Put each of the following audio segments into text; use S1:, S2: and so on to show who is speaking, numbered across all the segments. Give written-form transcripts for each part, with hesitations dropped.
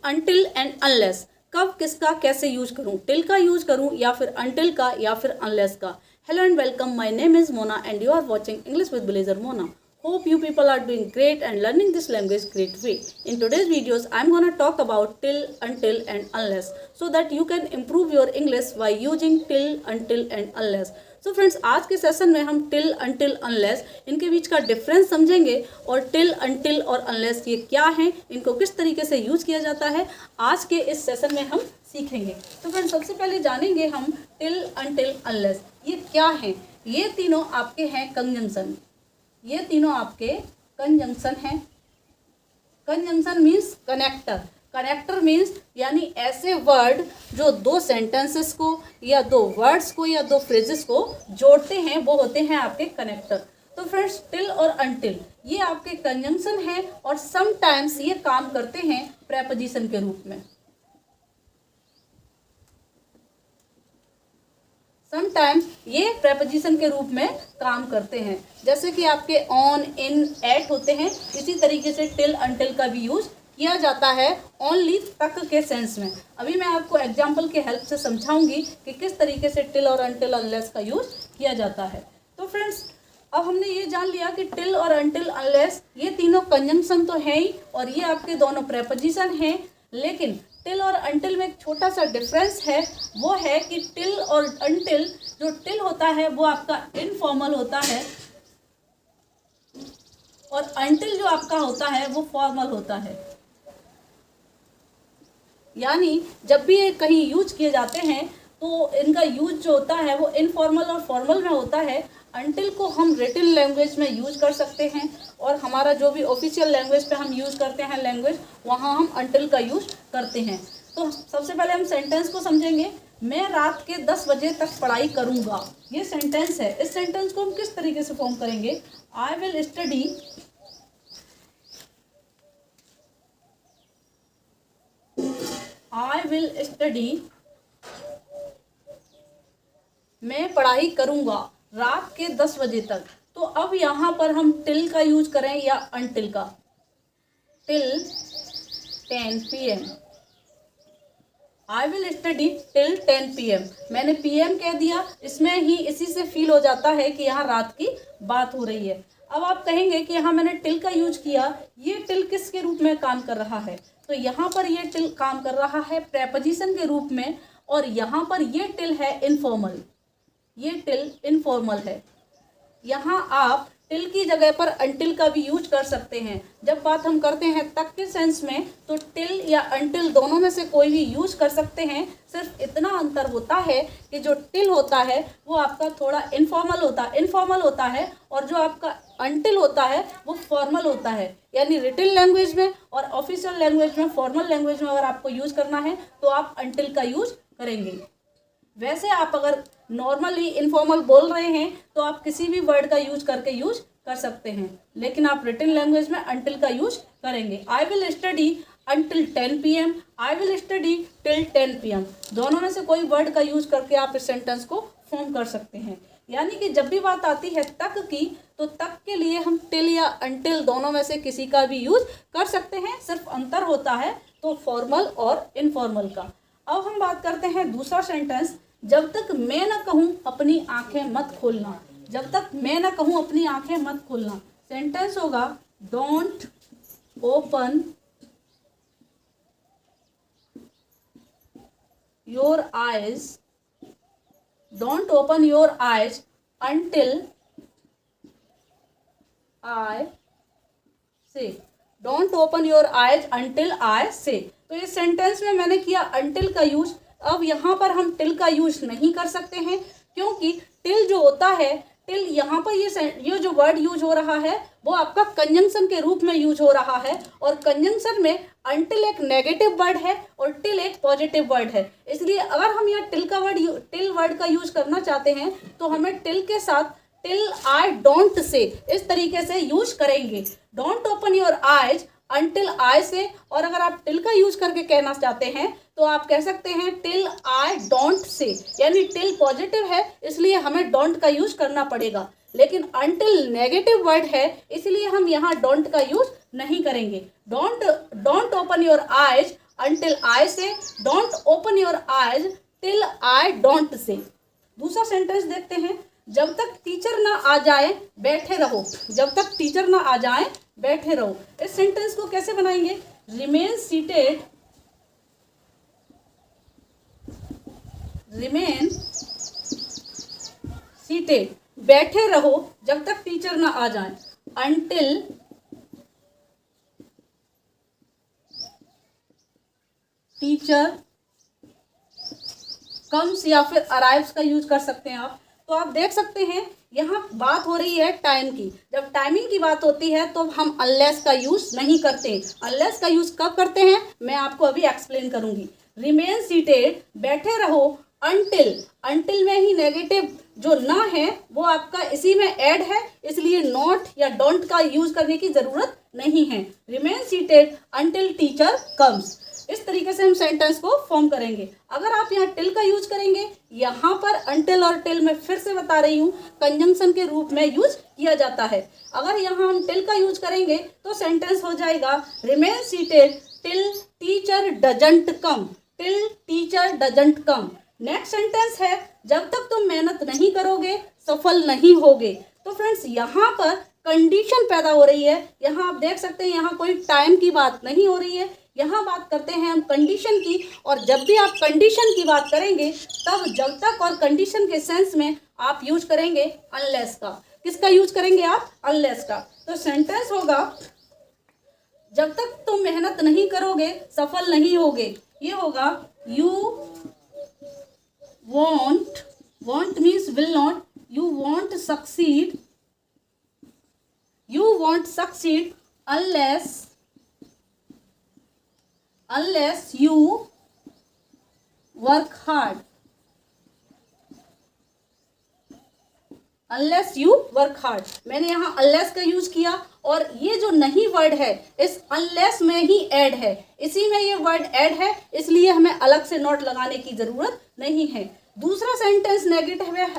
S1: until and unless, कब किसका कैसे यूज करूं, टिल का यूज करूं या फिर until का या फिर unless का। Hello and welcome, my name is Mona and you are watching English with Blazer Mona. Hope you people are doing great and learning this language great way. In today's videos, I'm gonna talk about till, until and unless so that you can improve your English by using till, until and unless. So friends, आज के session में हम till, until, unless इनके बीच का difference समझेंगे और till, until और unless ये क्या हैं, इनको किस तरीके से यूज किया जाता है, आज के इस सेशन में हम सीखेंगे। तो फ्रेंड्स, सबसे पहले जानेंगे हम till, until, unless ये क्या हैं। ये तीनों आपके हैं कंजंक्शन, ये तीनों आपके कंजंक्शन हैं। Conjunction means connector, connector means यानी ऐसे वर्ड जो दो सेंटेंसेस को या दो वर्ड्स को या दो फ्रेजेस को जोड़ते हैं, वो होते हैं आपके कनेक्टर। तो फ्रेंड्स, टिल और अनटिल ये आपके कंजंक्शन हैं और समटाइम्स ये काम करते हैं प्रेपोजिशन के रूप में। समटाइम्स ये प्रेपोजिशन के रूप में काम करते हैं, जैसे कि आपके ऑन, इन, एट होते हैं। इसी तरीके से टिल, अनटिल का भी यूज किया जाता है ओनली तक के सेंस में। अभी मैं आपको एग्जाम्पल के हेल्प से समझाऊंगी कि किस तरीके से टिल और अनटिल, अनलेस का यूज किया जाता है। तो फ्रेंड्स, अब हमने ये जान लिया कि टिल और अनटिल, अनलेस ये तीनों कंजंक्शन तो है ही और ये आपके दोनों प्रेपोजिशन हैं, लेकिन टिल और अनटिल में एक छोटा सा डिफरेंस है। वो है कि टिल और अनटिल, जो टिल होता है वो आपका इनफॉर्मल होता है और अनटिल जो आपका होता है वो फॉर्मल होता है। यानी जब भी ये कहीं यूज किए जाते हैं तो इनका यूज जो होता है वो इनफॉर्मल और फॉर्मल में होता है। अनटिल को हम रिटन लैंग्वेज में यूज कर सकते हैं और हमारा जो भी ऑफिशियल लैंग्वेज पे हम यूज करते हैं लैंग्वेज, वहाँ हम अनटिल का यूज करते हैं। तो सबसे पहले हम सेंटेंस को समझेंगे। मैं रात के 10 बजे तक पढ़ाई करूँगा, ये सेंटेंस है। इस सेंटेंस को हम किस तरीके से फॉर्म करेंगे? आई विल स्टडी मैं पढ़ाई करूँगा रात के 10 बजे तक। तो अब यहाँ पर हम टिल का यूज करें या अनटिल का? Till 10 PM, I will study till 10 PM। मैंने PM कह दिया, इसमें ही इसी से फील हो जाता है कि यहाँ रात की बात हो रही है। अब आप कहेंगे कि यहाँ मैंने टिल का यूज किया, ये टिल किसके रूप में काम कर रहा है? तो यहाँ पर ये टिल काम कर रहा है प्रेपोजिशन के रूप में और यहाँ पर ये टिल है इनफॉर्मल, ये टिल इनफॉर्मल है। यहाँ आप टिल की जगह पर अनटिल का भी यूज कर सकते हैं। जब बात हम करते हैं तक के सेंस में, तो टिल या अनटिल दोनों में से कोई भी यूज कर सकते हैं। सिर्फ इतना अंतर होता है कि जो टिल होता है वो आपका थोड़ा इनफॉर्मल होता है और जो आपका अनटिल होता है वो फॉर्मल होता है। यानी रिटन लैंग्वेज में और ऑफिशियल लैंग्वेज में, फॉर्मल लैंग्वेज में अगर आपको यूज करना है तो आप अनटिल का यूज करेंगे। वैसे आप अगर नॉर्मली इनफॉर्मल बोल रहे हैं तो आप किसी भी वर्ड का यूज करके यूज कर सकते हैं, लेकिन आप रिटन लैंग्वेज में अनटिल का यूज करेंगे। I will study until 10 PM, I will study till 10 PM। दोनों में से कोई वर्ड का यूज करके आप इस सेंटेंस को फॉर्म कर सकते हैं। यानी कि जब भी बात आती है तक की, तो तक के लिए हम टिल या अनटिल दोनों में से किसी का भी यूज कर सकते हैं। सिर्फ अंतर होता है तो फॉर्मल और इनफॉर्मल का। अब हम बात करते हैं दूसरा सेंटेंस, जब तक मैं न कहूँ अपनी आंखें मत खोलना। जब तक मैं न कहूँ अपनी आंखें मत खोलना। सेंटेंस होगा don't open your eyes, don't open your eyes until I say. Don't open your eyes until I say. तो इस सेंटेंस में मैंने किया अनटिल का यूज। अब यहाँ पर हम टिल का यूज नहीं कर सकते हैं, क्योंकि टिल जो होता है, टिल यहाँ पर ये जो वर्ड यूज हो रहा है वो आपका कंजंक्शन के रूप में यूज हो रहा है और कंजंक्शन में अनटिल एक नेगेटिव वर्ड है और टिल एक पॉजिटिव वर्ड है। इसलिए अगर हम यहाँ टिल वर्ड का यूज करना चाहते हैं तो हमें टिल के साथ टिल आई डोंट से इस तरीके से यूज करेंगे। Don't open your eyes until I से। और अगर आप टिल का यूज करके कहना चाहते हैं तो आप कह सकते हैं टिल आई डोंट से। यानी टिल पॉजिटिव है इसलिए हमें डोंट का यूज करना पड़ेगा, लेकिन अनटिल नेगेटिव वर्ड है इसलिए हम यहाँ डोंट का यूज नहीं करेंगे। Don't open your eyes until I say, don't open your eyes till I don't say. दूसरा सेंटेंस देखते हैं, जब तक टीचर ना आ जाए बैठे रहो, जब तक टीचर ना आ जाए बैठे रहो। इस सेंटेंस को कैसे बनाएंगे? रिमेन सीटेड, रिमेन सीटेड, बैठे रहो जब तक टीचर ना आ जाए, until टीचर कम्स या फिर अराइव्स का यूज कर सकते हैं आप। तो आप देख सकते हैं यहाँ बात हो रही है टाइम की। जब टाइमिंग की बात होती है तो हम अनलेस का यूज नहीं करते। अनलेस का यूज कब करते हैं मैं आपको अभी एक्सप्लेन करूंगी। रिमेन सीटेड, बैठे रहो, अनटिल, अनटिल में ही नेगेटिव जो ना है वो आपका इसी में ऐड है, इसलिए नॉट या डोंट का यूज करने की जरूरत नहीं है। Remain seated until teacher comes. इस तरीके से हम सेंटेंस को फॉर्म करेंगे। अगर आप यहाँ टिल का यूज करेंगे, यहाँ पर अनटिल और टिल मैं फिर से बता रही हूँ कंजंक्शन के रूप में यूज किया जाता है। अगर यहाँ हम टिल का यूज करेंगे तो सेंटेंस हो जाएगा remain seated till teacher doesn't come, till teacher doesn't come. Next sentence है जब तक तुम मेहनत नहीं करोगे सफल नहीं होगे। तो फ्रेंड्स यहाँ पर कंडीशन पैदा हो रही है। यहाँ आप देख सकते हैं यहाँ कोई टाइम की बात नहीं हो रही है, यहाँ बात करते हैं हम कंडीशन की। और जब भी आप कंडीशन की बात करेंगे तब जब तक और कंडीशन के सेंस में आप यूज करेंगे अनलेस का। किसका यूज करेंगे आप? अनलेस का। तो सेंटेंस होगा जब तक तुम मेहनत नहीं करोगे सफल नहीं होगे। ये होगा you won't, won't means will not, you won't succeed, you won't succeed unless you work hard, unless you work hard। मैंने यहाँ unless का यूज किया और ये जो नहीं वर्ड है इस unless में ही ऐड है, इसी में ये वर्ड ऐड है, इसलिए हमें अलग से नोट लगाने की जरूरत नहीं है। दूसरा सेंटेंस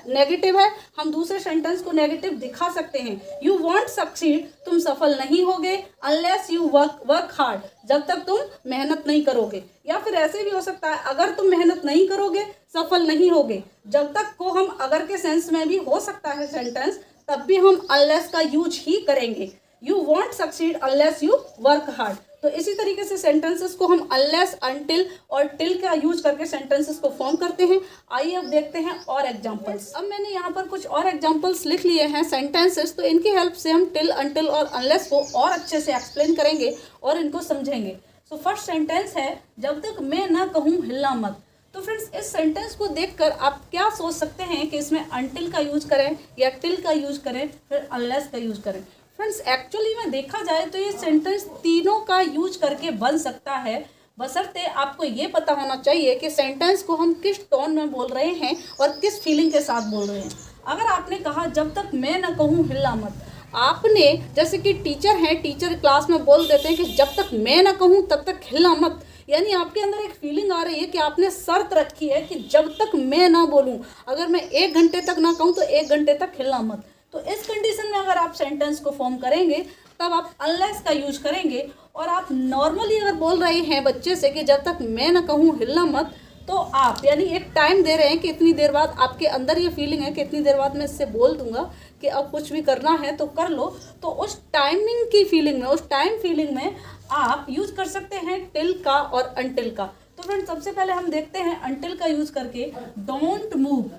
S1: नेगेटिव है, हम दूसरे सेंटेंस को नेगेटिव दिखा सकते हैं। यू वॉन्ट सक्सीड, तुम सफल नहीं होगे, अनलेस यू वर्क हार्ड, जब तक तुम मेहनत नहीं करोगे। या फिर ऐसे भी हो सकता है अगर तुम मेहनत नहीं करोगे सफल नहीं होगे, जब तक को हम अगर के सेंस में भी हो सकता है सेंटेंस, तब भी हम अनलेस का यूज ही करेंगे। You want succeed unless you work hard. तो इसी तरीके से सेंटेंसेस को हम अनलेस, अनटिल और टिल का यूज करके सेंटेंसेस को फॉर्म करते हैं। आइए अब देखते हैं और एग्जांपल्स। अब मैंने यहाँ पर कुछ और एग्जांपल्स लिख लिए हैं सेंटेंसेस, तो इनकी हेल्प से हम टिल, अनटिल और अनलेस को और अच्छे से एक्सप्लेन करेंगे और इनको समझेंगे। सो फर्स्ट सेंटेंस है जब तक मैं ना कहूँ हिलना मत। तो फ्रेंड्स इस सेंटेंस को देखकर आप क्या सोच सकते हैं कि इसमें अनटिल का यूज करें या टिल का यूज करें फिर अनलेस का यूज करें। फ्रेंड्स एक्चुअली में देखा जाए तो ये सेंटेंस तीनों का यूज करके बन सकता है, बशर्ते आपको ये पता होना चाहिए कि सेंटेंस को हम किस टोन में बोल रहे हैं और किस फीलिंग के साथ बोल रहे हैं। अगर आपने कहा जब तक मैं ना कहूँ हिलना मत, आपने जैसे कि टीचर हैं, टीचर क्लास में बोल देते हैं कि जब तक मैं ना कहूँ तब तक हिलना मत, यानी आपके अंदर एक फीलिंग आ रही है कि आपने शर्त रखी है कि जब तक मैं ना बोलूँ, अगर मैं 1 घंटे तक ना कहूँ तो 1 घंटे तक हिलना मत। तो इस कंडीशन में अगर आप सेंटेंस को फॉर्म करेंगे तब आप अनलेस का यूज करेंगे। और आप नॉर्मली अगर बोल रहे हैं बच्चे से कि जब तक मैं ना कहूँ हिलना मत, तो आप यानी एक टाइम दे रहे हैं कि इतनी देर बाद आपके अंदर ये फीलिंग है कि इतनी देर बाद मैं इससे बोल दूंगा कि अब कुछ भी करना है तो कर लो। तो उस टाइमिंग की फीलिंग में, उस टाइम फीलिंग में आप यूज कर सकते हैं टिल का और अनटिल का। तो फ्रेंड सबसे पहले हम देखते हैं अनटिल का यूज करके। डोंट मूव,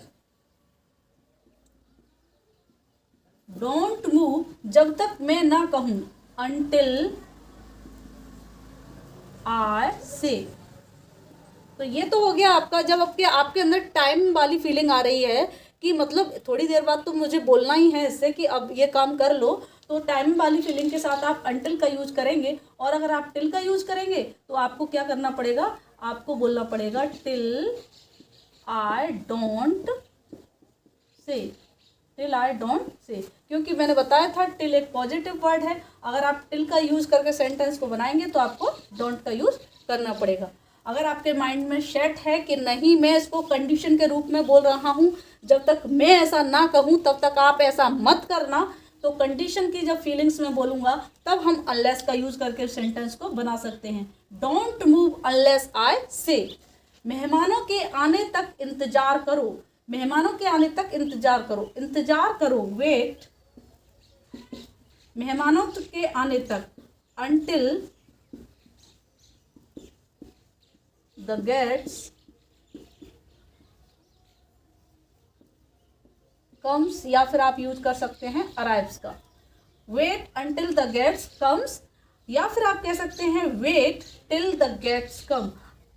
S1: डोंट मूव जब तक मैं ना कहूं, अनटिल आई से। तो ये तो हो गया आपका, जब आपके अंदर टाइम वाली फीलिंग आ रही है कि मतलब थोड़ी देर बाद तो मुझे बोलना ही है इससे कि अब ये काम कर लो, तो टाइम वाली फीलिंग के साथ आप अनटिल का यूज करेंगे। और अगर आप टिल का यूज करेंगे तो आपको क्या करना पड़ेगा, आपको बोलना पड़ेगा till I don't say, till I don't say, क्योंकि मैंने बताया था टिल एक पॉजिटिव वर्ड है। अगर आप टिल का यूज करके सेंटेंस को बनाएंगे तो आपको डोंट का यूज करना पड़ेगा। अगर आपके माइंड में सेट है कि नहीं मैं इसको कंडीशन के रूप में बोल रहा हूँ, जब तक मैं ऐसा ना कहूँ तब तक आप ऐसा मत करना, तो कंडीशन की जब फीलिंग्स में बोलूँगा तब हम अनलेस का यूज करके सेंटेंस को बना सकते हैं। डोंट मूव अनलेस आई से। मेहमानों के आने तक इंतजार करो, मेहमानों के आने तक इंतजार करो, इंतजार करो, वेट, मेहमानों के आने तक, until the guests comes, या फिर आप यूज कर सकते हैं arrives का, wait until the guests comes, या फिर आप कह सकते हैं wait till the guests come।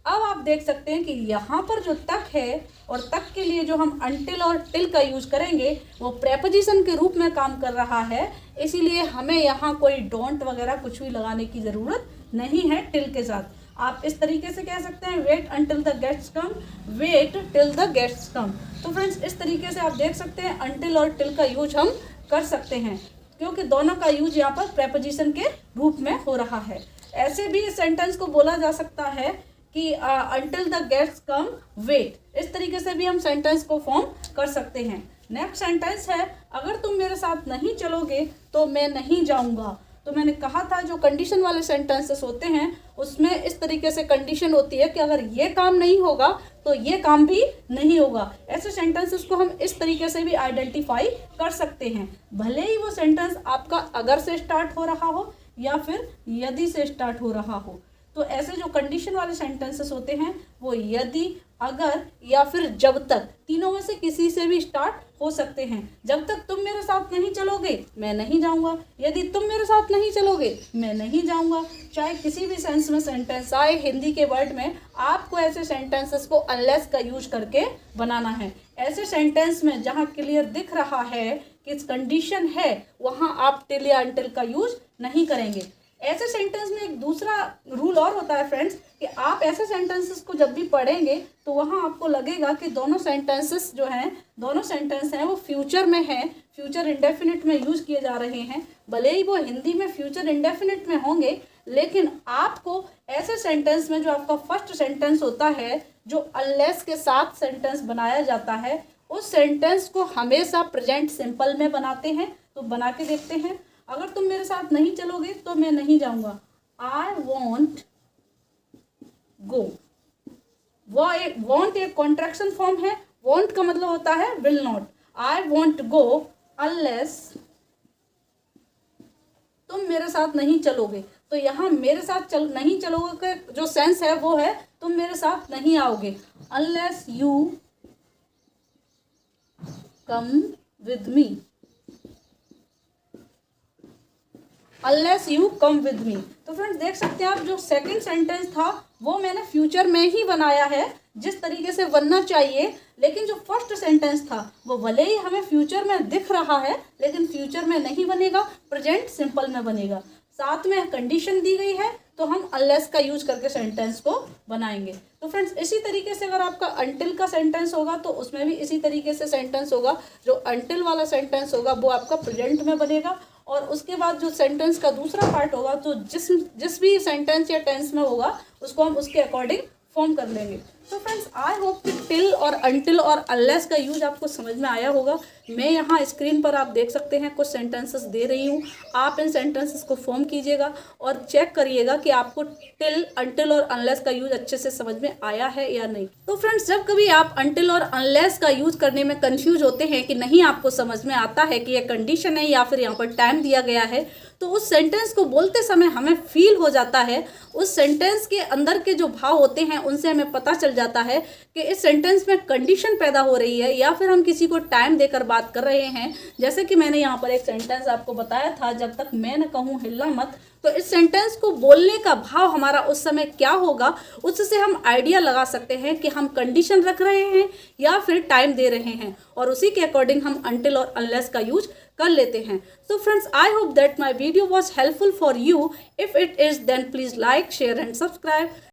S1: अब आप देख सकते हैं कि यहाँ पर जो तक है और तक के लिए जो हम until और till का यूज करेंगे वो प्रेपोजिशन के रूप में काम कर रहा है, इसीलिए हमें यहाँ कोई डोंट वगैरह कुछ भी लगाने की ज़रूरत नहीं है till के साथ। आप इस तरीके से कह सकते हैं wait until the guests come, wait till the guests come। तो फ्रेंड्स इस तरीके से आप देख सकते हैं until और till का यूज हम कर सकते हैं, क्योंकि दोनों का यूज यहाँ पर प्रेपोजिशन के रूप में हो रहा है। ऐसे भी इस सेंटेंस को बोला जा सकता है कि until the guests come wait, इस तरीके से भी हम सेंटेंस को फॉर्म कर सकते हैं। नेक्स्ट सेंटेंस है, अगर तुम मेरे साथ नहीं चलोगे तो मैं नहीं जाऊंगा। तो मैंने कहा था जो कंडीशन वाले सेंटेंसेस होते हैं उसमें इस तरीके से कंडीशन होती है कि अगर ये काम नहीं होगा तो ये काम भी नहीं होगा। ऐसे सेंटेंसेस को हम इस तरीके से भी आइडेंटिफाई कर सकते हैं, भले ही वो सेंटेंस आपका अगर से स्टार्ट हो रहा हो या फिर यदि से स्टार्ट हो रहा हो। तो ऐसे जो कंडीशन वाले सेंटेंसेस होते हैं वो यदि, अगर या फिर जब तक, तीनों में से किसी से भी स्टार्ट हो सकते हैं। जब तक तुम मेरे साथ नहीं चलोगे मैं नहीं जाऊंगा, यदि तुम मेरे साथ नहीं चलोगे मैं नहीं जाऊंगा। चाहे किसी भी सेंस में सेंटेंस आए हिंदी के वर्ड में, आपको ऐसे सेंटेंसेस को अनलेस का यूज करके बनाना है। ऐसे सेंटेंस में जहाँ क्लियर दिख रहा है कि कंडीशन है वहाँ आप टिल या अनटिल का यूज नहीं करेंगे। ऐसे सेंटेंस में एक दूसरा रूल और होता है फ्रेंड्स कि आप ऐसे सेंटेंसेस को जब भी पढ़ेंगे तो वहाँ आपको लगेगा कि दोनों सेंटेंसेस जो हैं, दोनों सेंटेंस हैं वो फ्यूचर में हैं, फ्यूचर इंडेफिनिट में यूज़ किए जा रहे हैं। भले ही वो हिंदी में फ्यूचर इंडेफिनिट में होंगे, लेकिन आपको ऐसे सेंटेंस में जो आपका फर्स्ट सेंटेंस होता है जो अनलेस के साथ सेंटेंस बनाया जाता है, उस सेंटेंस को हमेशा प्रेजेंट सिंपल में बनाते हैं। तो बना के देखते हैं, अगर तुम मेरे साथ नहीं चलोगे तो मैं नहीं जाऊंगा। I want go. वॉन्ट एक कॉन्ट्रैक्शन फॉर्म है, वॉन्ट का मतलब होता है will not. I want go unless तुम मेरे साथ नहीं चलोगे। तो यहाँ मेरे साथ नहीं चलोगे का जो सेंस है वो है तुम मेरे साथ नहीं आओगे। Unless you come with me, unless you come with me. तो फ्रेंड्स देख सकते हैं आप जो सेकंड सेंटेंस था वो मैंने फ्यूचर में ही बनाया है जिस तरीके से बनना चाहिए, लेकिन जो फर्स्ट सेंटेंस था वो भले ही हमें फ्यूचर में दिख रहा है लेकिन फ्यूचर में नहीं बनेगा, प्रेजेंट सिंपल में बनेगा। साथ में कंडीशन दी गई है तो हम अनलेस का यूज करके सेंटेंस को बनाएंगे। तो फ्रेंड्स इसी तरीके से अगर आपका अनटिल का सेंटेंस होगा तो उसमें भी इसी तरीके से सेंटेंस होगा। जो अनटिल वाला सेंटेंस होगा वो आपका प्रेजेंट में बनेगा और उसके बाद जो सेंटेंस का दूसरा पार्ट होगा तो जिस भी सेंटेंस या टेंस में होगा उसको हम उसके अकॉर्डिंग फॉर्म कर लेंगे। तो फ्रेंड्स आई होप कि टिल और अनटिल और अनलेस का यूज आपको समझ में आया होगा। मैं यहाँ स्क्रीन पर आप देख सकते हैं कुछ सेंटेंसेस दे रही हूँ, आप इन सेंटेंसेस को फॉर्म कीजिएगा और चेक करिएगा कि आपको टिल, अनटिल और अनलेस का यूज अच्छे से समझ में आया है या नहीं। तो फ्रेंड्स जब कभी आप अनटिल और अनलेस का यूज करने में कंफ्यूज होते हैं कि नहीं आपको समझ में आता है कि यह कंडीशन है या फिर यहाँ पर टाइम दिया गया है, तो उस सेंटेंस को बोलते समय हमें फील हो जाता है, उस सेंटेंस के अंदर के जो भाव होते हैं उनसे हमें पता चल जाता है कि इस सेंटेंस में कंडीशन पैदा हो रही है या फिर हम किसी को टाइम देकर बात कर रहे हैं। जैसे कि मैंने यहाँ पर एक सेंटेंस आपको बताया था, जब तक मैं न कहूँ हिलना मत। तो इस सेंटेंस को बोलने का भाव हमारा उस समय क्या होगा, उससे हम आइडिया लगा सकते हैं कि हम कंडीशन रख रहे हैं या फिर टाइम दे रहे हैं, और उसी के अकॉर्डिंग हम अनटिल और अनलेस का यूज कर लेते हैं। So friends, I hope that my video was helpful for you. If it is, then please like, share and subscribe.